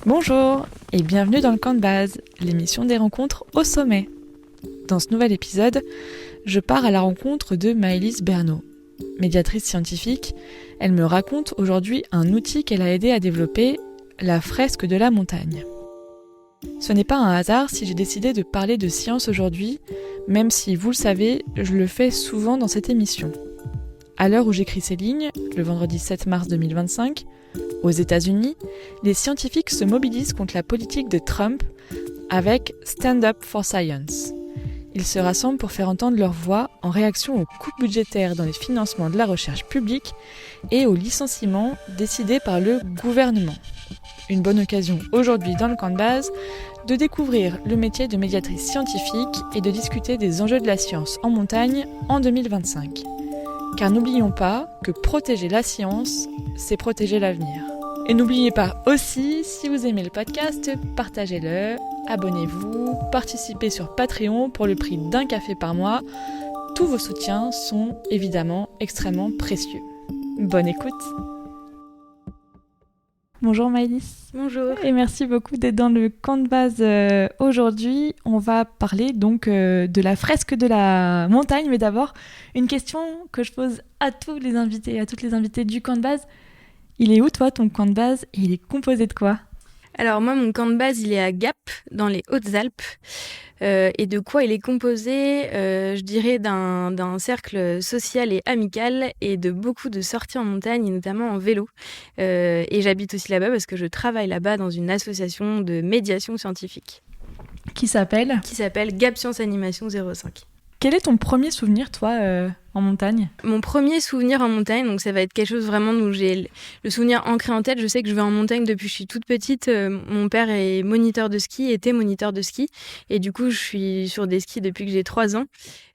Bonjour et bienvenue dans le camp de base, l'émission des rencontres au sommet. Dans ce nouvel épisode, je pars à la rencontre de Maëlys Bernot. Médiatrice scientifique, elle me raconte aujourd'hui un outil qu'elle a aidé à développer, la fresque de la montagne. Ce n'est pas un hasard si j'ai décidé de parler de science aujourd'hui, même si, vous le savez, je le fais souvent dans cette émission. À l'heure où j'écris ces lignes, le vendredi 7 mars 2025, aux États-Unis, les scientifiques se mobilisent contre la politique de Trump avec Stand Up for Science. Ils se rassemblent pour faire entendre leur voix en réaction aux coupes budgétaires dans les financements de la recherche publique et aux licenciements décidés par le gouvernement. Une bonne occasion aujourd'hui dans le camp de base de découvrir le métier de médiatrice scientifique et de discuter des enjeux de la science en montagne en 2025. Car n'oublions pas que protéger la science, c'est protéger l'avenir. Et n'oubliez pas aussi, si vous aimez le podcast, partagez-le, abonnez-vous, participez sur Patreon pour le prix d'un café par mois. Tous vos soutiens sont évidemment extrêmement précieux. Bonne écoute. Bonjour Maëlys. Bonjour. Et merci beaucoup d'être dans le camp de base aujourd'hui. On va parler donc de la fresque de la montagne. Mais d'abord, une question que je pose à tous les invités, à toutes les invitées du camp de base. Il est où toi ton camp de base et il est composé de quoi ? Alors moi, mon camp de base, il est à Gap, dans les Hautes-Alpes. Et de quoi il est composé je dirais d'un cercle social et amical et de beaucoup de sorties en montagne, et notamment en vélo. Et j'habite aussi là-bas parce que je travaille là-bas dans une association de médiation scientifique. Qui s'appelle Gap Science Animation 05. Quel est ton premier souvenir, toi, en montagne ? Mon premier souvenir en montagne, donc ça va être quelque chose vraiment où j'ai le souvenir ancré en tête. Je sais que je vais en montagne depuis que je suis toute petite. Mon père était moniteur de ski. Et du coup, je suis sur des skis depuis que j'ai 3 ans.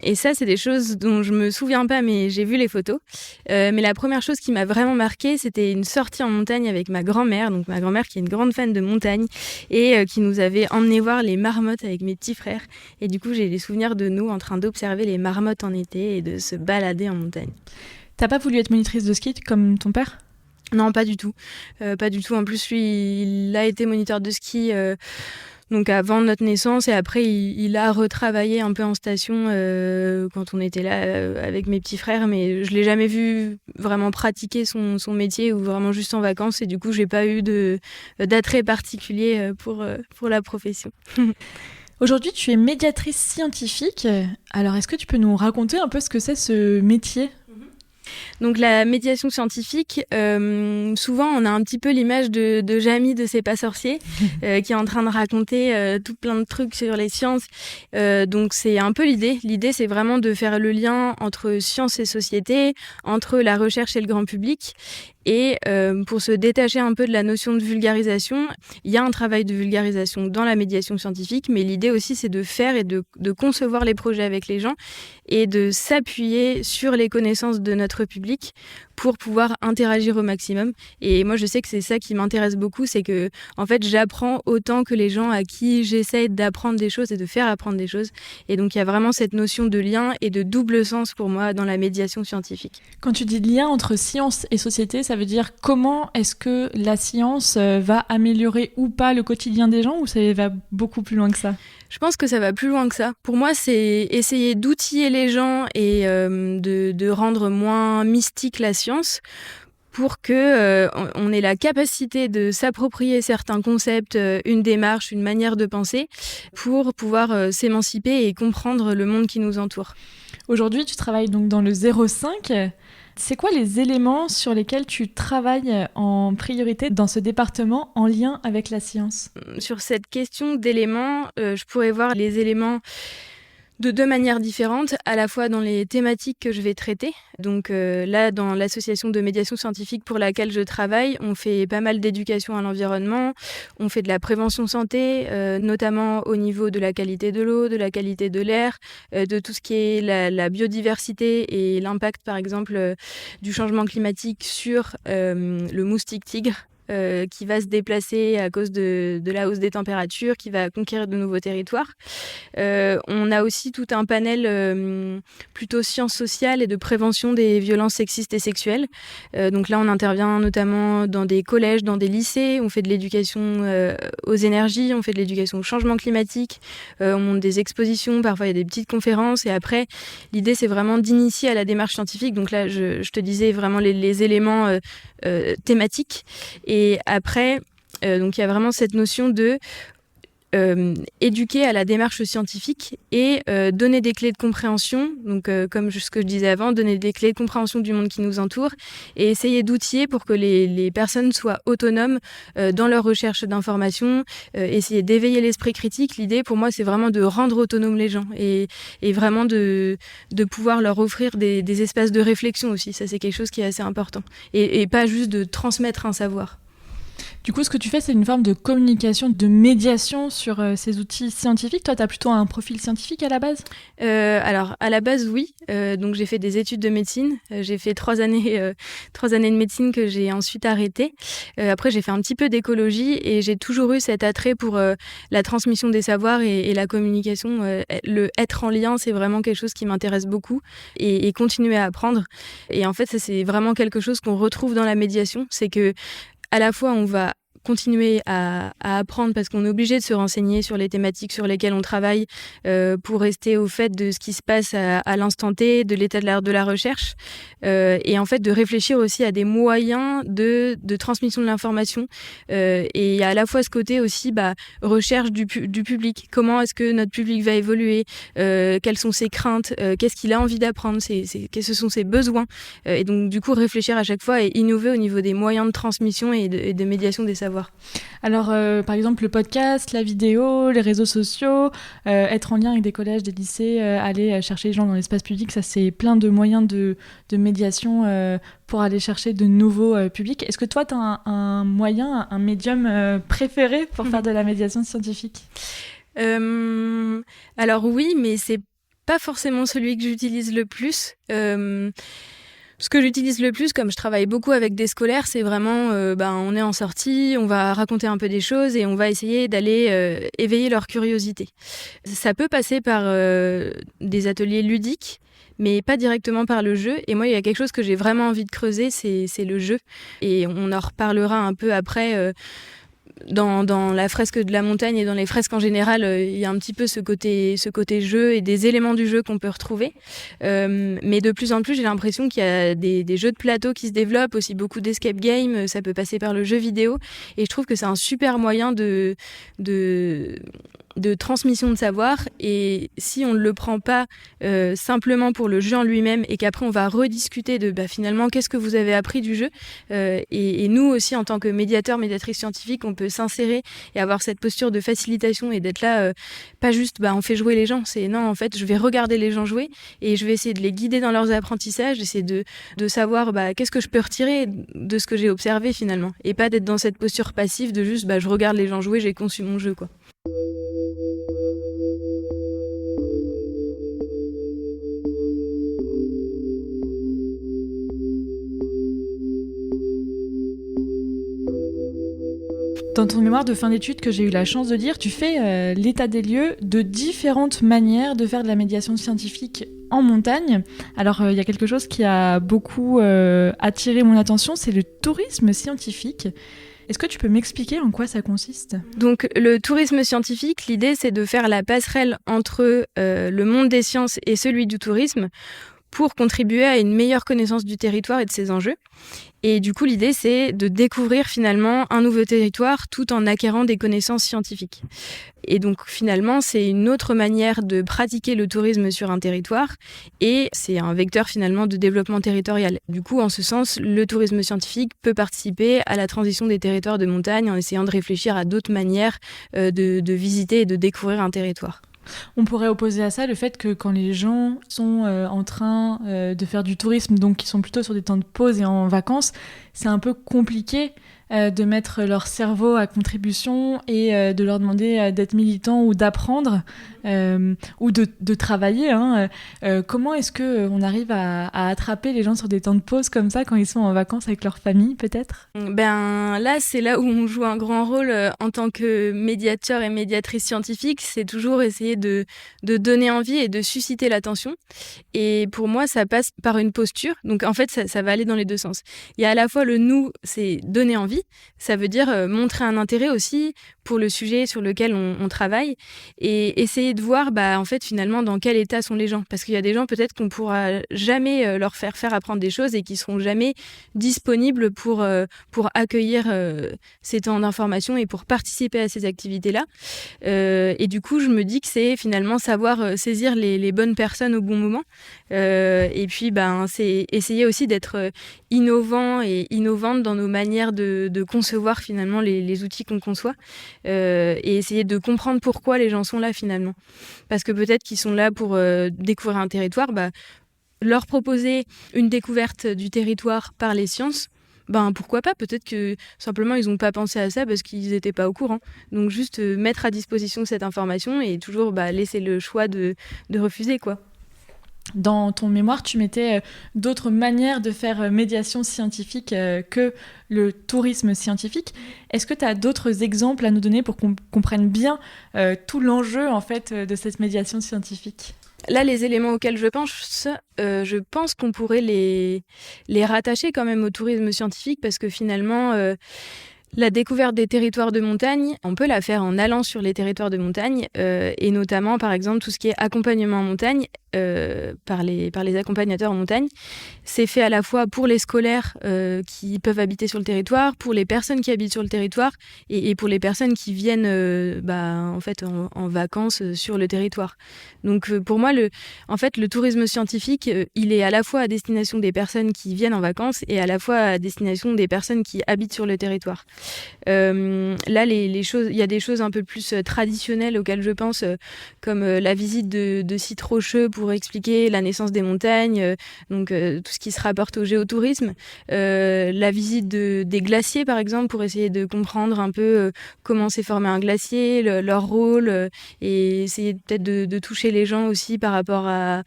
Et ça, c'est des choses dont je me souviens pas, mais j'ai vu les photos. Mais la première chose qui m'a vraiment marquée, c'était une sortie en montagne avec ma grand-mère. Donc ma grand-mère qui est une grande fan de montagne et qui nous avait emmené voir les marmottes avec mes petits frères. Et du coup, j'ai des souvenirs de nous en train d'observer les marmottes en été et de se balader en montagne. T'as pas voulu être monitrice de ski comme ton père ? Non, pas du tout. Pas du tout. En plus, lui, il a été moniteur de ski donc avant notre naissance et après, il a retravaillé un peu en station quand on était là avec mes petits frères, mais je l'ai jamais vu vraiment pratiquer son métier ou vraiment juste en vacances et du coup, j'ai pas eu d'attrait particulier pour la profession. Aujourd'hui, tu es médiatrice scientifique. Alors, est-ce que tu peux nous raconter un peu ce que c'est ce métier ? Donc la médiation scientifique, souvent on a un petit peu l'image de Jamie de C'est pas sorcier, qui est en train de raconter tout plein de trucs sur les sciences. Donc c'est un peu l'idée. L'idée c'est vraiment de faire le lien entre science et société, entre la recherche et le grand public. Et pour se détacher un peu de la notion de vulgarisation, il y a un travail de vulgarisation dans la médiation scientifique, mais l'idée aussi c'est de faire et de concevoir les projets avec les gens et de s'appuyer sur les connaissances de notre public pour pouvoir interagir au maximum. Et moi je sais que c'est ça qui m'intéresse beaucoup, c'est que en fait j'apprends autant que les gens à qui j'essaie d'apprendre des choses et de faire apprendre des choses. Et donc il y a vraiment cette notion de lien et de double sens pour moi dans la médiation scientifique. Quand tu dis lien entre science et société, ça veut dire comment est-ce que la science va améliorer ou pas le quotidien des gens, ou ça va beaucoup plus loin que ça ? Je pense que ça va plus loin que ça. Pour moi, c'est essayer d'outiller les gens et de rendre moins mystique la science pour que on ait la capacité de s'approprier certains concepts, une démarche, une manière de penser, pour pouvoir s'émanciper et comprendre le monde qui nous entoure. Aujourd'hui, tu travailles donc dans le 05. C'est quoi les éléments sur lesquels tu travailles en priorité dans ce département en lien avec la science ? Sur cette question d'éléments, je pourrais voir les éléments de 2 manières différentes, à la fois dans les thématiques que je vais traiter. Donc là, dans l'association de médiation scientifique pour laquelle je travaille, on fait pas mal d'éducation à l'environnement, on fait de la prévention santé, notamment au niveau de la qualité de l'eau, de la qualité de l'air, de tout ce qui est la biodiversité et l'impact, par exemple, du changement climatique sur le moustique tigre. qui va se déplacer à cause de la hausse des températures, qui va conquérir de nouveaux territoires. On a aussi tout un panel plutôt sciences sociales et de prévention des violences sexistes et sexuelles. Donc là, on intervient notamment dans des collèges, dans des lycées. On fait de l'éducation aux énergies, on fait de l'éducation au changement climatique. On monte des expositions, parfois il y a des petites conférences. Et après, l'idée, c'est vraiment d'initier à la démarche scientifique. Donc là, je te disais vraiment les éléments thématiques. Et après, donc il y a vraiment cette notion de éduquer à la démarche scientifique et donner des clés de compréhension, donc comme ce que je disais avant, donner des clés de compréhension du monde qui nous entoure et essayer d'outiller pour que les personnes soient autonomes dans leur recherche d'informations, essayer d'éveiller l'esprit critique. L'idée pour moi c'est vraiment de rendre autonomes les gens et vraiment de pouvoir leur offrir des espaces de réflexion aussi, ça c'est quelque chose qui est assez important et pas juste de transmettre un savoir. Du coup, ce que tu fais, c'est une forme de communication, de médiation sur ces outils scientifiques. Toi, tu as plutôt un profil scientifique à la base ? Alors, à la base, oui. Donc, j'ai fait des études de médecine. J'ai fait 3 années de médecine que j'ai ensuite arrêtées. Après, j'ai fait un petit peu d'écologie et j'ai toujours eu cet attrait pour la transmission des savoirs et la communication. Le être en lien, c'est vraiment quelque chose qui m'intéresse beaucoup et continuer à apprendre. Et en fait, ça, c'est vraiment quelque chose qu'on retrouve dans la médiation. C'est que à la fois, on va continuer à apprendre parce qu'on est obligé de se renseigner sur les thématiques sur lesquelles on travaille pour rester au fait de ce qui se passe à l'instant T, de l'état de la recherche et en fait de réfléchir aussi à des moyens de transmission de l'information et il y a à la fois ce côté aussi recherche du public, comment est-ce que notre public va évoluer, quelles sont ses craintes, qu'est-ce qu'il a envie d'apprendre, quels sont ses besoins et donc du coup réfléchir à chaque fois et innover au niveau des moyens de transmission et de médiation des savoirs. Alors, par exemple, le podcast, la vidéo, les réseaux sociaux, être en lien avec des collèges, des lycées, aller chercher les gens dans l'espace public, ça, c'est plein de moyens de médiation pour aller chercher de nouveaux publics. Est-ce que toi, tu as un moyen, un médium préféré pour faire de la médiation scientifique ? Alors oui, mais c'est pas forcément celui que j'utilise le plus. Ce que j'utilise le plus, comme je travaille beaucoup avec des scolaires, c'est vraiment, on est en sortie, on va raconter un peu des choses et on va essayer d'aller éveiller leur curiosité. Ça peut passer par des ateliers ludiques, mais pas directement par le jeu. Et moi, il y a quelque chose que j'ai vraiment envie de creuser, c'est le jeu. Et on en reparlera un peu après. Dans la fresque de la montagne et dans les fresques en général, il y a un petit peu ce côté jeu et des éléments du jeu qu'on peut retrouver. Mais de plus en plus, j'ai l'impression qu'il y a des jeux de plateau qui se développent, aussi beaucoup d'escape games, ça peut passer par le jeu vidéo. Et je trouve que c'est un super moyen de transmission de savoir, et si on ne le prend pas simplement pour le jeu en lui-même et qu'après on va rediscuter de finalement qu'est-ce que vous avez appris du jeu et nous aussi en tant que médiateurs, médiatrices scientifiques, on peut s'insérer et avoir cette posture de facilitation et d'être là pas juste on fait jouer les gens, c'est non, en fait je vais regarder les gens jouer et je vais essayer de les guider dans leurs apprentissages, essayer de savoir qu'est-ce que je peux retirer de ce que j'ai observé finalement, et pas d'être dans cette posture passive de juste je regarde les gens jouer, j'ai conçu mon jeu quoi. Dans ton mémoire de fin d'études que j'ai eu la chance de lire, tu fais l'état des lieux de différentes manières de faire de la médiation scientifique en montagne. Alors, il y a quelque chose qui a beaucoup attiré mon attention, c'est le tourisme scientifique. Est-ce que tu peux m'expliquer en quoi ça consiste ? Donc, le tourisme scientifique, l'idée, c'est de faire la passerelle entre le monde des sciences et celui du tourisme pour contribuer à une meilleure connaissance du territoire et de ses enjeux. Et du coup, l'idée, c'est de découvrir finalement un nouveau territoire tout en acquérant des connaissances scientifiques. Et donc, finalement, c'est une autre manière de pratiquer le tourisme sur un territoire et c'est un vecteur finalement de développement territorial. Du coup, en ce sens, le tourisme scientifique peut participer à la transition des territoires de montagne en essayant de réfléchir à d'autres manières de visiter et de découvrir un territoire. On pourrait opposer à ça le fait que quand les gens sont en train de faire du tourisme, donc qui sont plutôt sur des temps de pause et en vacances, c'est un peu compliqué de mettre leur cerveau à contribution et de leur demander d'être militants ou d'apprendre ou de travailler. Comment est-ce qu'on arrive à attraper les gens sur des temps de pause comme ça quand ils sont en vacances avec leur famille, peut-être ? Là, c'est là où on joue un grand rôle en tant que médiateur et médiatrice scientifique. C'est toujours essayer de donner envie et de susciter l'attention. Et pour moi, ça passe par une posture. Donc en fait, ça va aller dans les deux sens. Il y a à la fois le nous, c'est donner envie. Ça veut dire montrer un intérêt aussi pour le sujet sur lequel on travaille et essayer de voir en fait finalement dans quel état sont les gens. Parce qu'il y a des gens peut-être qu'on pourra jamais leur faire apprendre des choses et qui seront jamais disponibles pour accueillir ces temps d'information et pour participer à ces activités-là. Et du coup, je me dis que c'est finalement savoir saisir les bonnes personnes au bon moment. Et puis, c'est essayer aussi d'être innovant et innovante dans nos manières de concevoir finalement les outils qu'on conçoit et essayer de comprendre pourquoi les gens sont là finalement. Parce que peut-être qu'ils sont là pour découvrir un territoire, leur proposer une découverte du territoire par les sciences, pourquoi pas, peut-être que simplement ils n'ont pas pensé à ça parce qu'ils n'étaient pas au courant. Donc juste mettre à disposition cette information et toujours laisser le choix de refuser, quoi. Dans ton mémoire, tu mettais d'autres manières de faire médiation scientifique que le tourisme scientifique. Est-ce que tu as d'autres exemples à nous donner pour qu'on comprenne bien tout l'enjeu en fait, de cette médiation scientifique ? Là, les éléments auxquels je pense qu'on pourrait les rattacher quand même au tourisme scientifique parce que finalement... La découverte des territoires de montagne, on peut la faire en allant sur les territoires de montagne et notamment, par exemple, tout ce qui est accompagnement en montagne par les accompagnateurs en montagne. C'est fait à la fois pour les scolaires qui peuvent habiter sur le territoire, pour les personnes qui habitent sur le territoire et pour les personnes qui viennent en vacances sur le territoire. Donc pour moi, le tourisme scientifique, il est à la fois à destination des personnes qui viennent en vacances et à la fois à destination des personnes qui habitent sur le territoire. Là, les choses, il y a des choses un peu plus traditionnelles auxquelles je pense, comme la visite de sites rocheux pour expliquer la naissance des montagnes, tout ce qui se rapporte au géotourisme, la visite des glaciers par exemple pour essayer de comprendre un peu comment s'est formé un glacier, leur rôle, et essayer peut-être de toucher les gens aussi par rapport à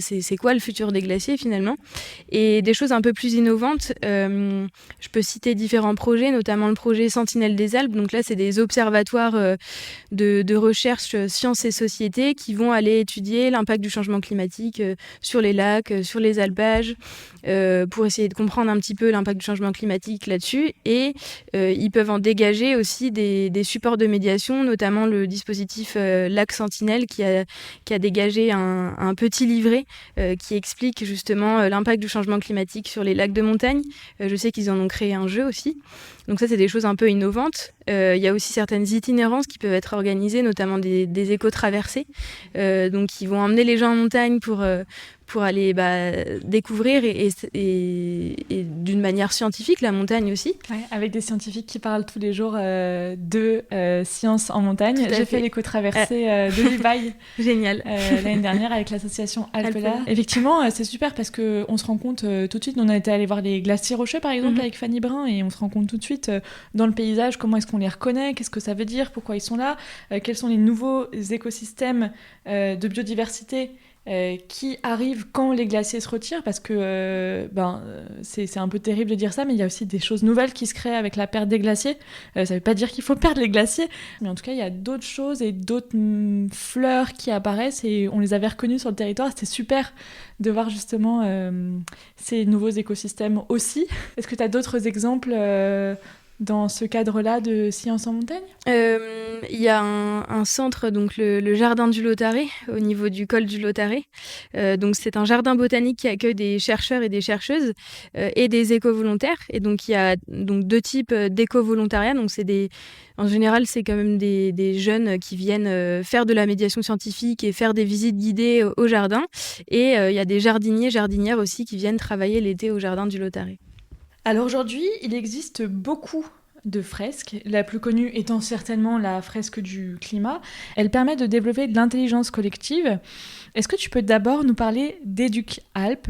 c'est quoi le futur des glaciers finalement, et des choses un peu plus innovantes. Je peux citer différents projets, notamment le projet Sentinelle des Alpes. Donc là, c'est des observatoires de recherche sciences et société qui vont aller étudier l'impact du changement climatique sur les lacs, sur les alpages, pour essayer de comprendre un petit peu l'impact du changement climatique là-dessus. Et ils peuvent en dégager aussi des supports de médiation, notamment le dispositif Lac Sentinelle qui a dégagé un petit livret qui explique justement l'impact du changement climatique sur les lacs de montagne. Je sais qu'ils en ont créé un jeu aussi. Donc ça, c'est des choses un peu innovantes. Il y a aussi certaines itinérances qui peuvent être organisées, notamment des éco-traversées, donc qui vont emmener les gens en montagne pour aller découvrir et d'une manière scientifique la montagne aussi. Ouais, avec des scientifiques qui parlent tous les jours de sciences en montagne. J'ai fait l'éco-traversée de Dubaï. Génial. L'année dernière avec l'association Alpela. Effectivement, c'est super parce qu'on se rend compte tout de suite, on a été allé voir les glaciers rocheux par exemple avec Fanny Brun, et on se rend compte tout de suite dans le paysage comment est-ce qu'on les reconnaît, qu'est-ce que ça veut dire, pourquoi ils sont là, quels sont les nouveaux écosystèmes de biodiversité qui arrivent quand les glaciers se retirent, parce que c'est un peu terrible de dire ça, mais il y a aussi des choses nouvelles qui se créent avec la perte des glaciers. Ça veut pas dire qu'il faut perdre les glaciers, mais en tout cas il y a d'autres choses et d'autres fleurs qui apparaissent et on les avait reconnues sur le territoire. C'était super de voir justement ces nouveaux écosystèmes aussi. Est-ce que tu as d'autres exemples dans ce cadre-là de sciences en montagne? Il y a un centre, donc le jardin du Lautaret, au niveau du col du Lautaret. Donc c'est un jardin botanique qui accueille des chercheurs et des chercheuses et des éco-volontaires. Et donc il y a donc deux types d'éco-volontariat. Donc en général, c'est quand même des jeunes qui viennent faire de la médiation scientifique et faire des visites guidées au jardin. Et il y a des jardiniers, jardinières aussi qui viennent travailler l'été au jardin du Lautaret. Alors aujourd'hui, il existe beaucoup de fresques, la plus connue étant certainement la fresque du climat. Elle permet de développer de l'intelligence collective. Est-ce que tu peux d'abord nous parler d'Éduc Alpes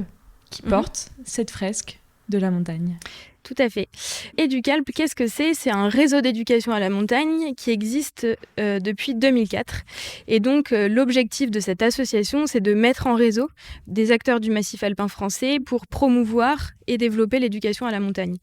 qui porte cette fresque de la montagne ? Tout à fait. Educalp, qu'est-ce que c'est ? C'est un réseau d'éducation à la montagne qui existe depuis 2004. Et donc, l'objectif de cette association, c'est de mettre en réseau des acteurs du massif alpin français pour promouvoir et développer l'éducation à la montagne.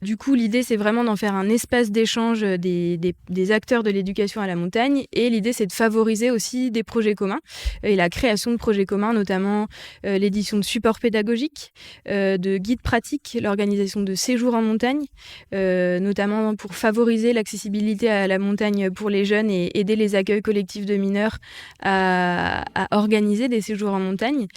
Du coup, l'idée, c'est vraiment d'en faire un espace d'échange des acteurs de l'éducation à la montagne. Et l'idée, c'est de favoriser aussi des projets communs et la création de projets communs, notamment l'édition de supports pédagogiques, de guides pratiques, l'organisation de séjours en montagne, notamment pour favoriser l'accessibilité à la montagne pour les jeunes et aider les accueils collectifs de mineurs à organiser des séjours en montagne.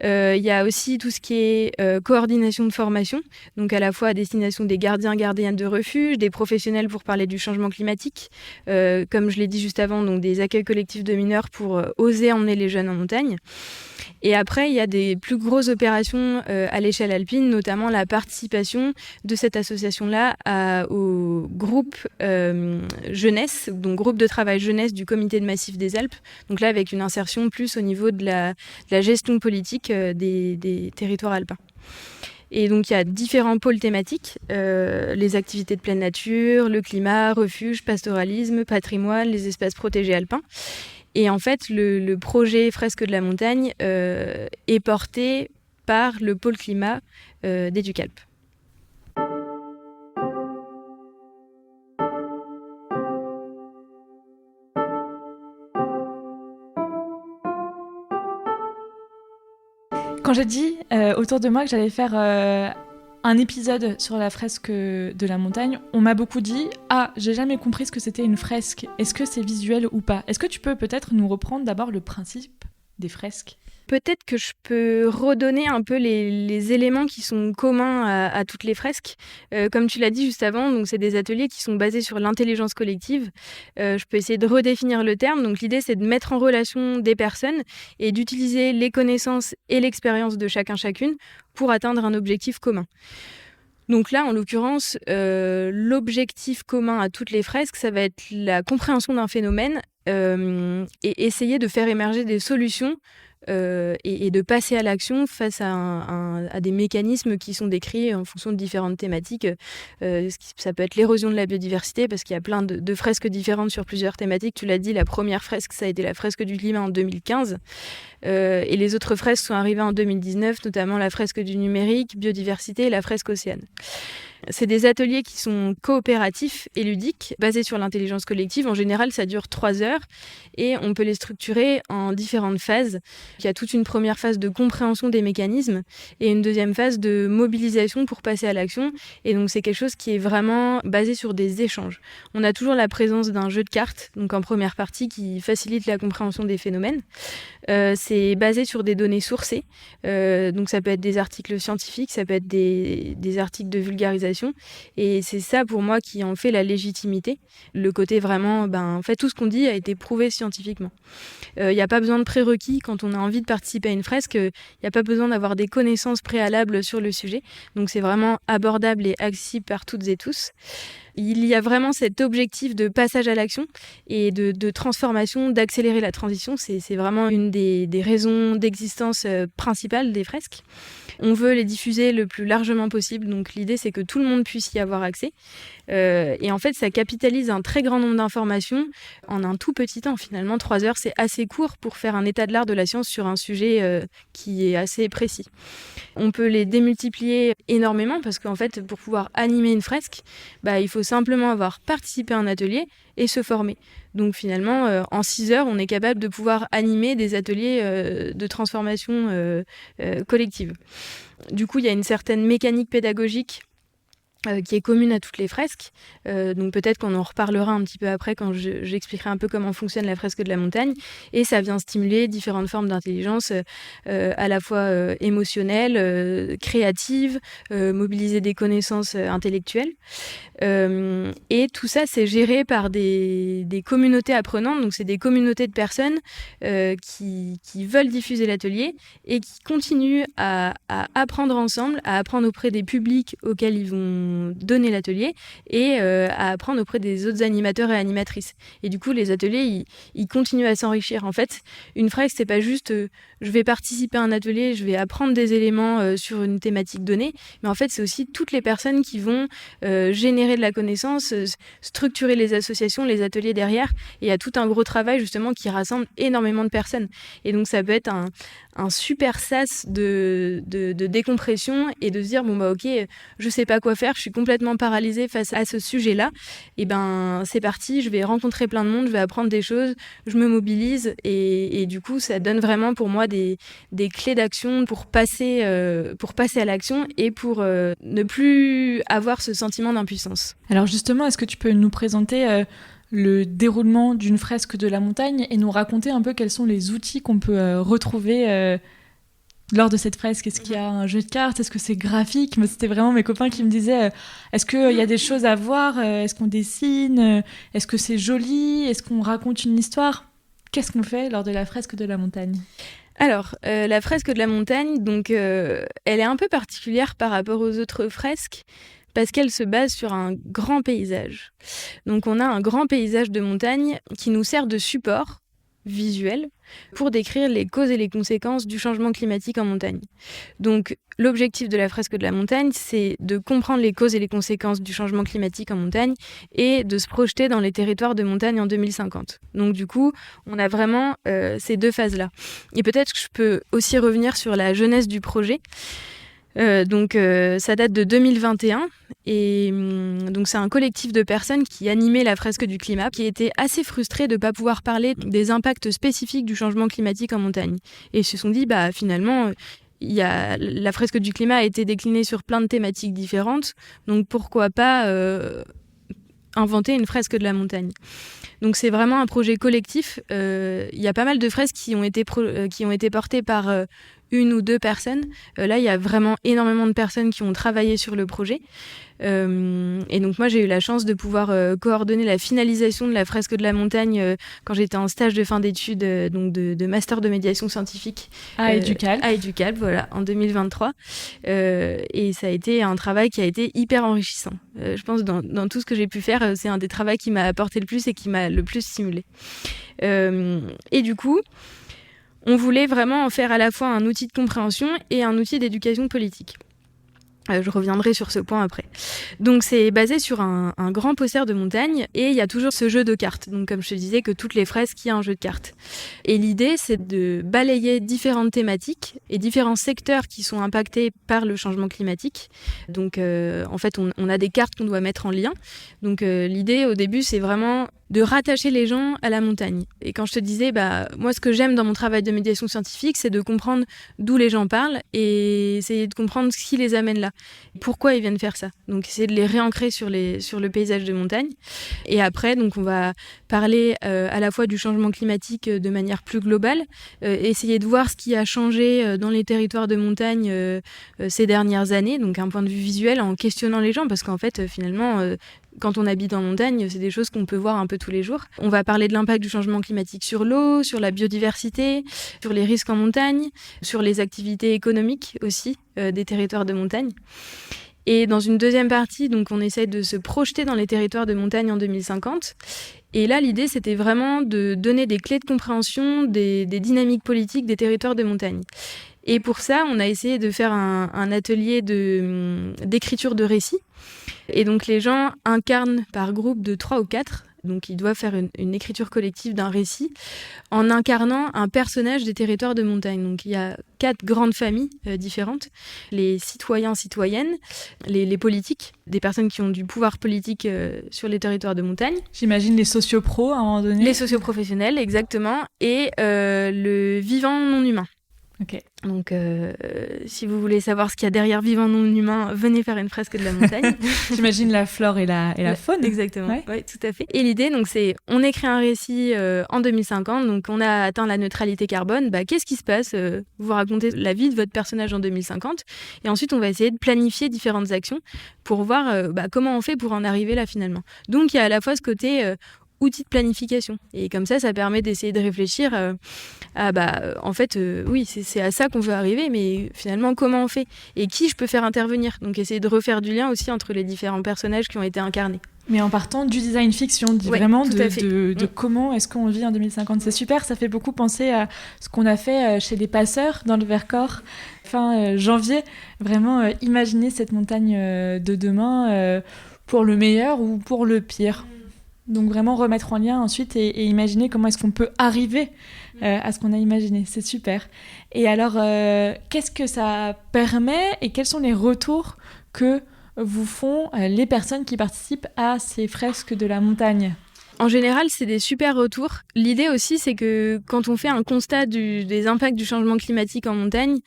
Il y a aussi tout ce qui est coordination de formation, donc à la fois à destination des gardiennes de refuge, des professionnels pour parler du changement climatique, comme je l'ai dit juste avant, donc des accueils collectifs de mineurs pour oser emmener les jeunes en montagne. Et après, il y a des plus grosses opérations à l'échelle alpine, notamment la participation de cette association-là au groupe jeunesse, donc groupe de travail jeunesse du comité de massif des Alpes. Donc là, avec une insertion plus au niveau de la gestion politique des territoires alpins. Et donc, il y a différents pôles thématiques, les activités de pleine nature, le climat, refuge, pastoralisme, patrimoine, les espaces protégés alpins. Et en fait, le projet Fresques de la montagne est porté par le pôle climat d'Educalp. Quand j'ai dit autour de moi que j'allais faire un épisode sur la fresque de la montagne, on m'a beaucoup dit « Ah, j'ai jamais compris ce que c'était une fresque. Est-ce que c'est visuel ou pas ?» Est-ce que tu peux peut-être nous reprendre d'abord le principe des fresques ? Peut-être que je peux redonner un peu les éléments qui sont communs à toutes les fresques. Comme tu l'as dit juste avant, donc c'est des ateliers qui sont basés sur l'intelligence collective. Je peux essayer de redéfinir le terme. Donc l'idée, c'est de mettre en relation des personnes et d'utiliser les connaissances et l'expérience de chacune pour atteindre un objectif commun. Donc là, en l'occurrence, l'objectif commun à toutes les fresques, ça va être la compréhension d'un phénomène et essayer de faire émerger des solutions et de passer à l'action face à des mécanismes qui sont décrits en fonction de différentes thématiques. Ça peut être l'érosion de la biodiversité, parce qu'il y a plein de fresques différentes sur plusieurs thématiques. Tu l'as dit, la première fresque, ça a été la fresque du climat en 2015. Et les autres fresques sont arrivées en 2019, notamment la fresque du numérique, biodiversité et la fresque océane. C'est des ateliers qui sont coopératifs et ludiques, basés sur l'intelligence collective. En général, ça dure 3 heures et on peut les structurer en différentes phases. Il y a toute une première phase de compréhension des mécanismes et une deuxième phase de mobilisation pour passer à l'action. Et donc, c'est quelque chose qui est vraiment basé sur des échanges. On a toujours la présence d'un jeu de cartes, donc en première partie, qui facilite la compréhension des phénomènes. C'est basé sur des données sourcées. Donc, ça peut être des articles scientifiques, ça peut être des articles de vulgarisation. Et c'est ça pour moi qui en fait la légitimité. Le côté vraiment, en fait, tout ce qu'on dit a été prouvé scientifiquement. Il n'y a pas besoin de prérequis quand on a envie de participer à une fresque. Il n'y a pas besoin d'avoir des connaissances préalables sur le sujet. Donc c'est vraiment abordable et accessible par toutes et tous. Il y a vraiment cet objectif de passage à l'action et de transformation, d'accélérer la transition. C'est vraiment une des raisons d'existence principales des fresques. On veut les diffuser le plus largement possible, donc l'idée c'est que tout le monde puisse y avoir accès. Et en fait, ça capitalise un très grand nombre d'informations en un tout petit temps. Finalement, 3 heures, c'est assez court pour faire un état de l'art de la science sur un sujet qui est assez précis. On peut les démultiplier énormément parce qu'en fait, pour pouvoir animer une fresque, il faut simplement avoir participé à un atelier et se former. Donc finalement, en 6 heures, on est capable de pouvoir animer des ateliers de transformation collective. Du coup, il y a une certaine mécanique pédagogique qui est commune à toutes les fresques. Donc peut-être qu'on en reparlera un petit peu après quand j'expliquerai un peu comment fonctionne la fresque de la montagne. Et ça vient stimuler différentes formes d'intelligence, à la fois émotionnelle, créative, mobiliser des connaissances intellectuelles. Et tout ça, c'est géré par des communautés apprenantes. Donc c'est des communautés de personnes qui veulent diffuser l'atelier et qui continuent à apprendre ensemble, à apprendre auprès des publics auxquels ils vont m'ont donné l'atelier et à apprendre auprès des autres animateurs et animatrices. Et du coup, les ateliers, ils continuent à s'enrichir. En fait, une fresque, c'est pas juste je vais participer à un atelier, je vais apprendre des éléments sur une thématique donnée, mais en fait, c'est aussi toutes les personnes qui vont générer de la connaissance, structurer les associations, les ateliers derrière. Et il y a tout un gros travail justement qui rassemble énormément de personnes. Et donc, ça peut être un super sas de décompression et de se dire ok, je sais pas quoi faire, je suis complètement paralysée face à ce sujet-là. Et ben c'est parti, je vais rencontrer plein de monde, je vais apprendre des choses, je me mobilise et du coup ça donne vraiment pour moi des clés d'action pour passer à l'action et pour ne plus avoir ce sentiment d'impuissance. Alors justement, est-ce que tu peux nous présenter le déroulement d'une fresque de la montagne et nous raconter un peu quels sont les outils qu'on peut retrouver lors de cette fresque? Est-ce qu'il y a un jeu de cartes? Est-ce que c'est graphique? Moi, c'était vraiment mes copains qui me disaient est-ce qu'il y a des choses à voir? Est-ce qu'on dessine? Est-ce que c'est joli? Est-ce qu'on raconte une histoire? Qu'est-ce qu'on fait lors de la fresque de la montagne? Alors, la fresque de la montagne, donc, elle est un peu particulière par rapport aux autres fresques parce qu'elle se base sur un grand paysage. Donc, on a un grand paysage de montagne qui nous sert de support visuel pour décrire les causes et les conséquences du changement climatique en montagne. Donc, l'objectif de la fresque de la montagne, c'est de comprendre les causes et les conséquences du changement climatique en montagne et de se projeter dans les territoires de montagne en 2050. Donc, du coup, on a vraiment ces deux phases-là. Et peut-être que je peux aussi revenir sur la jeunesse du projet. Ça date de 2021 et donc c'est un collectif de personnes qui animait la fresque du climat, qui étaient assez frustrés de ne pas pouvoir parler des impacts spécifiques du changement climatique en montagne. Et ils se sont dit, finalement, la fresque du climat a été déclinée sur plein de thématiques différentes, donc pourquoi pas inventer une fresque de la montagne. Donc c'est vraiment un projet collectif. Il y a pas mal de fresques qui ont été portées par une ou deux personnes. Là, il y a vraiment énormément de personnes qui ont travaillé sur le projet. Et donc moi, j'ai eu la chance de pouvoir coordonner la finalisation de la fresque de la montagne quand j'étais en stage de fin d'études de master de médiation scientifique à Educalp, voilà, en 2023. Et ça a été un travail qui a été hyper enrichissant. Je pense dans tout ce que j'ai pu faire, c'est un des travaux qui m'a apporté le plus et qui m'a le plus stimulée. Et du coup, on voulait vraiment en faire à la fois un outil de compréhension et un outil d'éducation politique. Je reviendrai sur ce point après. Donc c'est basé sur un grand poster de montagne et il y a toujours ce jeu de cartes. Donc comme je te disais que toutes les fresques, il y a un jeu de cartes. Et l'idée, c'est de balayer différentes thématiques et différents secteurs qui sont impactés par le changement climatique. Donc en fait, on a des cartes qu'on doit mettre en lien. Donc l'idée au début, c'est vraiment de rattacher les gens à la montagne. Et quand je te disais, moi ce que j'aime dans mon travail de médiation scientifique, c'est de comprendre d'où les gens parlent et essayer de comprendre ce qui les amène là. Pourquoi ils viennent faire ça. Donc essayer de les réancrer sur le paysage de montagne. Et après, donc on va parler à la fois du changement climatique de manière plus globale, essayer de voir ce qui a changé dans les territoires de montagne ces dernières années, donc un point de vue visuel en questionnant les gens, parce qu'en fait, finalement, quand on habite en montagne, c'est des choses qu'on peut voir un peu tous les jours. On va parler de l'impact du changement climatique sur l'eau, sur la biodiversité, sur les risques en montagne, sur les activités économiques aussi des territoires de montagne. Et dans une deuxième partie, donc, on essaie de se projeter dans les territoires de montagne en 2050. Et là, l'idée, c'était vraiment de donner des clés de compréhension des dynamiques politiques des territoires de montagne. Et pour ça, on a essayé de faire un atelier d'écriture de récits. Et donc les gens incarnent par groupe de 3 ou 4, donc ils doivent faire une écriture collective d'un récit en incarnant un personnage des territoires de montagne. Donc il y a 4 grandes familles différentes, les citoyens, citoyennes, les politiques, des personnes qui ont du pouvoir politique sur les territoires de montagne. J'imagine les sociopros à un moment donné. Les socioprofessionnels, exactement, et le vivant non humain. Ok. Donc, si vous voulez savoir ce qu'il y a derrière vivant non humain, venez faire une fresque de la montagne. J'imagine la flore et la faune. Exactement, ouais, tout à fait. Et l'idée, donc, c'est on écrit un récit en 2050, donc on a atteint la neutralité carbone. Qu'est-ce qui se passe Vous racontez la vie de votre personnage en 2050, et ensuite on va essayer de planifier différentes actions pour voir comment on fait pour en arriver là finalement. Donc il y a à la fois ce côté outil de planification. Et comme ça permet d'essayer de réfléchir oui, c'est à ça qu'on veut arriver, mais finalement, comment on fait ? Et qui je peux faire intervenir ? Donc, essayer de refaire du lien aussi entre les différents personnages qui ont été incarnés. Mais en partant du design fiction, vraiment de comment est-ce qu'on vit en 2050. C'est super, ça fait beaucoup penser à ce qu'on a fait chez les passeurs dans le Vercors, fin janvier. Vraiment imaginer cette montagne de demain pour le meilleur ou pour le pire. Donc vraiment remettre en lien ensuite et imaginer comment est-ce qu'on peut arriver à ce qu'on a imaginé. C'est super. Et alors, qu'est-ce que ça permet et quels sont les retours que vous font les personnes qui participent à ces fresques de la montagne ? En général, c'est des super retours. L'idée aussi, c'est que quand on fait un constat des impacts du changement climatique en montagne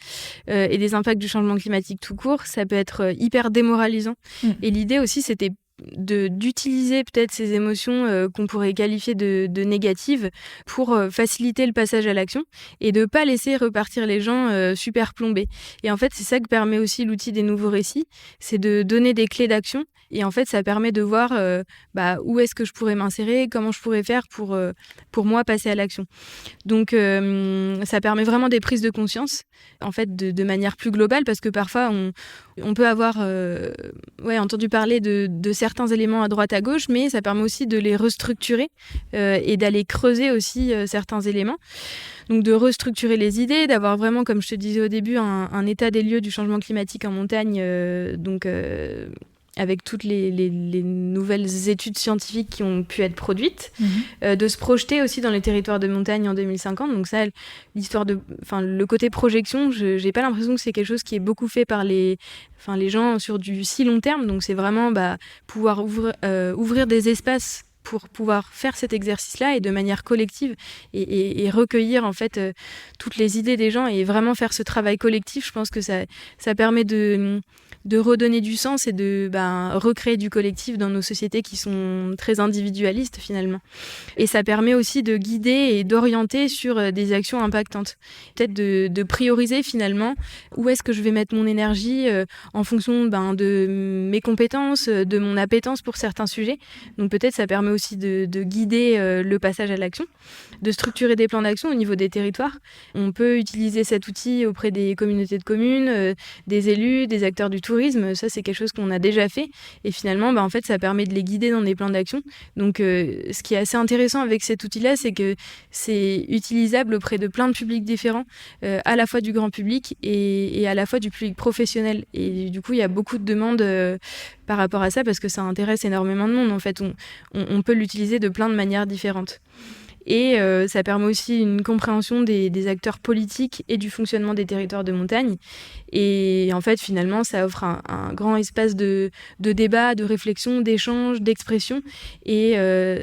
et des impacts du changement climatique tout court, ça peut être hyper démoralisant. Et l'idée aussi, c'était d'utiliser peut-être ces émotions qu'on pourrait qualifier de négatives pour faciliter le passage à l'action et de pas laisser repartir les gens super plombés. Et en fait, c'est ça que permet aussi l'outil des nouveaux récits, c'est de donner des clés d'action. Et en fait, ça permet de voir où est-ce que je pourrais m'insérer, comment je pourrais faire pour moi passer à l'action. Donc, ça permet vraiment des prises de conscience, en fait, de manière plus globale, parce que parfois, on peut avoir entendu parler de certains éléments à droite à gauche, mais ça permet aussi de les restructurer et d'aller creuser aussi certains éléments. Donc de restructurer les idées, d'avoir vraiment, comme je te disais au début, un état des lieux du changement climatique en montagne, avec toutes les nouvelles études scientifiques qui ont pu être produites, de se projeter aussi dans les territoires de montagne en 2050. Donc ça, le côté projection, j'ai pas l'impression que c'est quelque chose qui est beaucoup fait par les gens sur du si long terme. Donc c'est vraiment pouvoir ouvrir des espaces pour pouvoir faire cet exercice-là et de manière collective et recueillir en fait toutes les idées des gens et vraiment faire ce travail collectif. Je pense que ça permet de redonner du sens et de recréer du collectif dans nos sociétés qui sont très individualistes finalement. Et ça permet aussi de guider et d'orienter sur des actions impactantes. Peut-être de prioriser finalement où est-ce que je vais mettre mon énergie en fonction de mes compétences, de mon appétence pour certains sujets. Donc peut-être ça permet aussi de guider le passage à l'action, de structurer des plans d'action au niveau des territoires. On peut utiliser cet outil auprès des communautés de communes, des élus, des acteurs du tourisme. Ça, c'est quelque chose qu'on a déjà fait. Et finalement, en fait, ça permet de les guider dans des plans d'action. Donc, ce qui est assez intéressant avec cet outil-là, c'est que c'est utilisable auprès de plein de publics différents, à la fois du grand public et à la fois du public professionnel. Et du coup, il y a beaucoup de demandes par rapport à ça parce que ça intéresse énormément de monde. En fait, on peut l'utiliser de plein de manières différentes. Et ça permet aussi une compréhension des acteurs politiques et du fonctionnement des territoires de montagne. Et en fait, finalement, ça offre un grand espace de débat, de réflexion, d'échange, d'expression. Et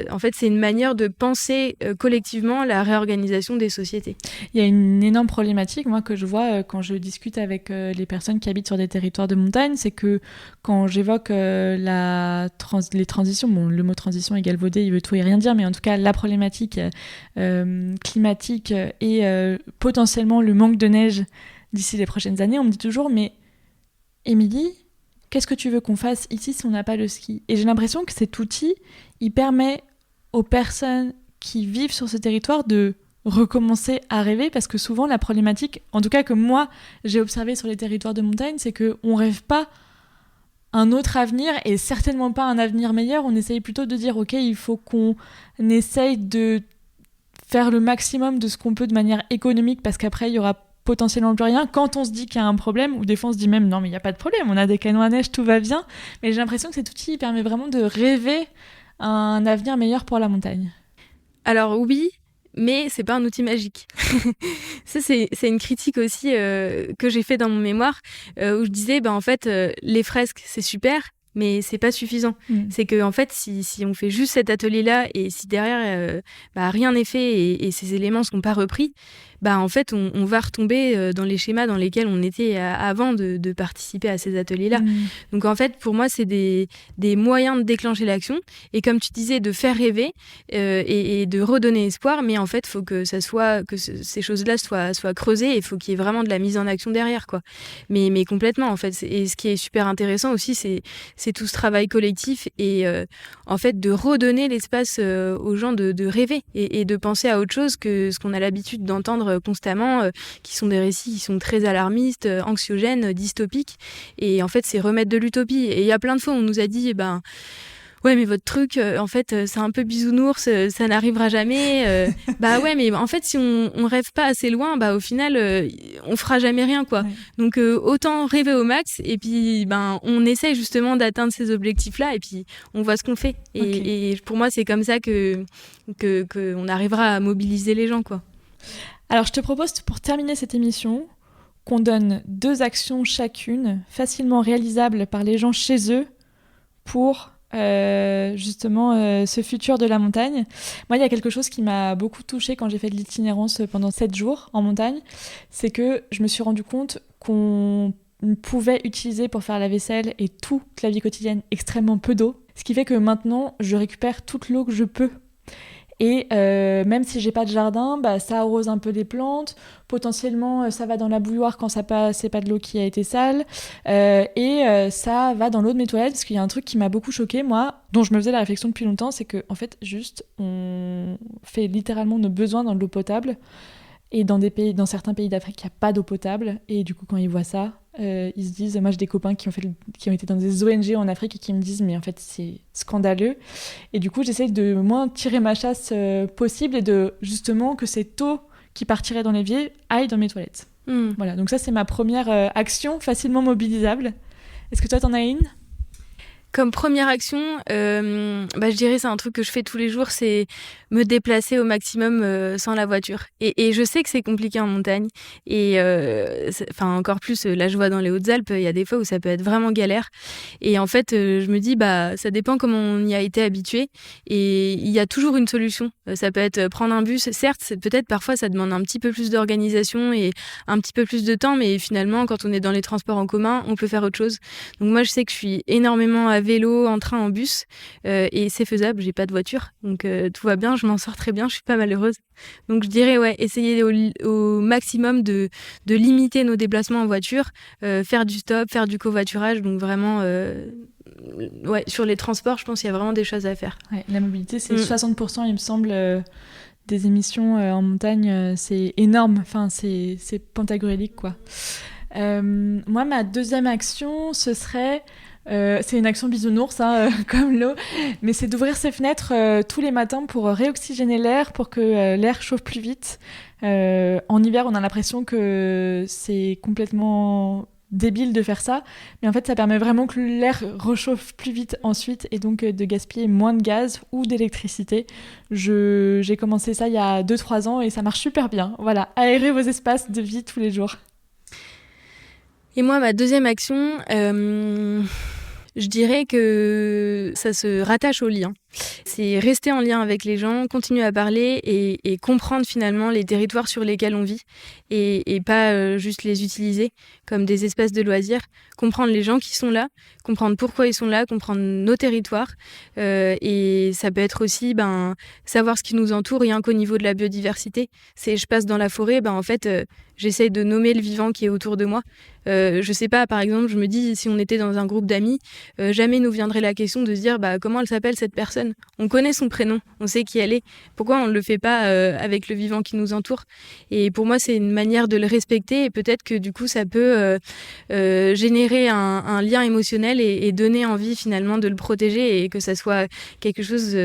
en fait, c'est une manière de penser collectivement la réorganisation des sociétés. Il y a une énorme problématique, moi, que je vois quand je discute avec les personnes qui habitent sur des territoires de montagne, c'est que quand j'évoque les transitions, bon, le mot transition est galvaudé, il veut tout et rien dire, mais en tout cas, la problématique climatique et potentiellement le manque de neige d'ici les prochaines années, on me dit toujours, mais Émilie, qu'est-ce que tu veux qu'on fasse ici si on n'a pas le ski ? Et j'ai l'impression que cet outil, il permet aux personnes qui vivent sur ce territoire de recommencer à rêver, parce que souvent la problématique, en tout cas que moi j'ai observé sur les territoires de montagne, c'est qu'on rêve pas un autre avenir et certainement pas un avenir meilleur. On essaye plutôt de dire ok, il faut qu'on essaye de faire le maximum de ce qu'on peut de manière économique, parce qu'après il y aura potentiellement plus rien. Quand on se dit qu'il y a un problème, ou des fois on se dit même non mais il n'y a pas de problème, on a des canons à neige, tout va bien. Mais j'ai l'impression que cet outil permet vraiment de rêver un avenir meilleur pour la montagne. Alors oui, mais c'est pas un outil magique. Ça, c'est une critique aussi que j'ai fait dans mon mémoire, où je disais, en fait, les fresques, c'est super, mais c'est pas suffisant. C'est que en fait, si on fait juste cet atelier-là et si derrière rien n'est fait et ces éléments sont pas repris, en fait, on va retomber dans les schémas dans lesquels on était avant de participer à ces ateliers-là. Donc en fait, pour moi, c'est des moyens de déclencher l'action. Et comme tu disais, de faire rêver et de redonner espoir. Mais en fait, il faut que ces choses-là soient creusées. Il faut qu'il y ait vraiment de la mise en action derrière, quoi. Mais complètement, en fait. Et ce qui est super intéressant aussi, c'est tout ce travail collectif et en fait, de redonner l'espace aux gens de rêver et de penser à autre chose que ce qu'on a l'habitude d'entendre constamment, qui sont des récits qui sont très alarmistes, anxiogènes, dystopiques. Et en fait, c'est remettre de l'utopie. Et il y a plein de fois où on nous a dit, ouais, mais votre truc, en fait, c'est un peu bisounours, ça n'arrivera jamais. Ouais, mais en fait, si on rêve pas assez loin, au final, on fera jamais rien, quoi. Ouais. Donc, autant rêver au max, et puis, on essaye justement d'atteindre ces objectifs-là, et puis on voit ce qu'on fait. Et pour moi, c'est comme ça que on arrivera à mobiliser les gens, quoi. Alors, je te propose, pour terminer cette émission, qu'on donne 2 actions chacune, facilement réalisables par les gens chez eux, pour justement ce futur de la montagne. Moi, il y a quelque chose qui m'a beaucoup touchée quand j'ai fait de l'itinérance pendant 7 jours en montagne, c'est que je me suis rendu compte qu'on pouvait utiliser pour faire la vaisselle et toute la vie quotidienne extrêmement peu d'eau, ce qui fait que maintenant je récupère toute l'eau que je peux. Et même si j'ai pas de jardin, ça arrose un peu les plantes. Potentiellement, ça va dans la bouilloire quand c'est pas de l'eau qui a été sale. Ça va dans l'eau de mes toilettes, parce qu'il y a un truc qui m'a beaucoup choquée, moi, dont je me faisais la réflexion depuis longtemps, c'est que en fait, juste, on fait littéralement nos besoins dans de l'eau potable. Et dans certains pays d'Afrique, il n'y a pas d'eau potable. Et du coup, quand ils voient ça, ils se disent... Moi, j'ai des copains qui ont été dans des ONG en Afrique et qui me disent « Mais en fait, c'est scandaleux. » Et du coup, j'essaie de moins tirer ma chasse possible et de, justement, que cette eau qui partirait dans l'évier aille dans mes toilettes. Voilà, donc ça, c'est ma première action facilement mobilisable. Est-ce que toi, t'en as une ? Comme première action, je dirais c'est un truc que je fais tous les jours, c'est me déplacer au maximum sans la voiture. Et je sais que c'est compliqué en montagne. Et encore plus, là je vois dans les Hautes-Alpes, il y a des fois où ça peut être vraiment galère. Et en fait, je me dis, ça dépend comment on y a été habitué. Et il y a toujours une solution. Ça peut être prendre un bus. Certes, peut-être parfois ça demande un petit peu plus d'organisation et un petit peu plus de temps. Mais finalement, quand on est dans les transports en commun, on peut faire autre chose. Donc moi, je sais que je suis énormément à vélo, en train, en bus, et c'est faisable, j'ai pas de voiture, donc tout va bien, je m'en sors très bien, je suis pas malheureuse. Donc je dirais, essayer au maximum de limiter nos déplacements en voiture, faire du stop, faire du covoiturage, donc vraiment, sur les transports, je pense qu'il y a vraiment des choses à faire. Ouais, la mobilité, c'est 60%, il me semble, des émissions en montagne, c'est énorme, enfin, c'est pantagruélique, quoi. Moi, ma deuxième action, ce serait... c'est une action bisounours, comme l'eau, mais c'est d'ouvrir ses fenêtres tous les matins pour réoxygéner l'air, pour que l'air chauffe plus vite. En hiver, on a l'impression que c'est complètement débile de faire ça, mais en fait, ça permet vraiment que l'air rechauffe plus vite ensuite, et donc de gaspiller moins de gaz ou d'électricité. J'ai commencé ça il y a 2-3 ans, et ça marche super bien. Voilà, aérer vos espaces de vie tous les jours. Et moi, ma deuxième action... je dirais que ça se rattache au lien. C'est rester en lien avec les gens, continuer à parler et comprendre finalement les territoires sur lesquels on vit et pas juste les utiliser comme des espaces de loisirs. Comprendre les gens qui sont là, comprendre pourquoi ils sont là, comprendre nos territoires. Et ça peut être aussi savoir ce qui nous entoure rien qu'au niveau de la biodiversité. Je passe dans la forêt, en fait, j'essaye de nommer le vivant qui est autour de moi. Je sais pas, par exemple, je me dis, si on était dans un groupe d'amis, jamais nous viendrait la question de se dire comment elle s'appelle cette personne. On connaît son prénom, on sait qui elle est. Pourquoi on ne le fait pas avec le vivant qui nous entoure ? Et pour moi, c'est une manière de le respecter et peut-être que du coup, ça peut générer un lien émotionnel et donner envie finalement de le protéger et que ça soit quelque chose,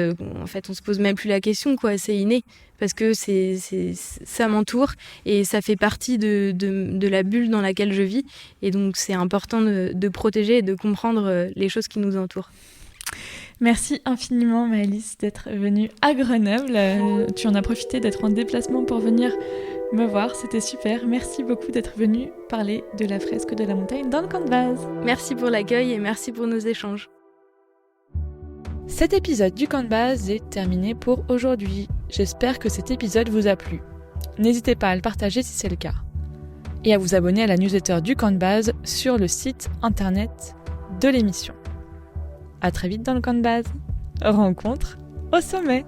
en fait, on se pose même plus la question, quoi. C'est inné. Parce que ça m'entoure et ça fait partie de la bulle dans laquelle je vis. Et donc, c'est important de protéger et de comprendre les choses qui nous entourent. Merci infiniment, Maëlys, d'être venue à Grenoble. Tu en as profité d'être en déplacement pour venir me voir. C'était super. Merci beaucoup d'être venue parler de la fresque de la montagne dans le camp de base. Merci pour l'accueil et merci pour nos échanges. Cet épisode du camp de base est terminé pour aujourd'hui. J'espère que cet épisode vous a plu. N'hésitez pas à le partager si c'est le cas. Et à vous abonner à la newsletter du camp de base sur le site internet de l'émission. À très vite dans le camp de base. Rencontre au sommet.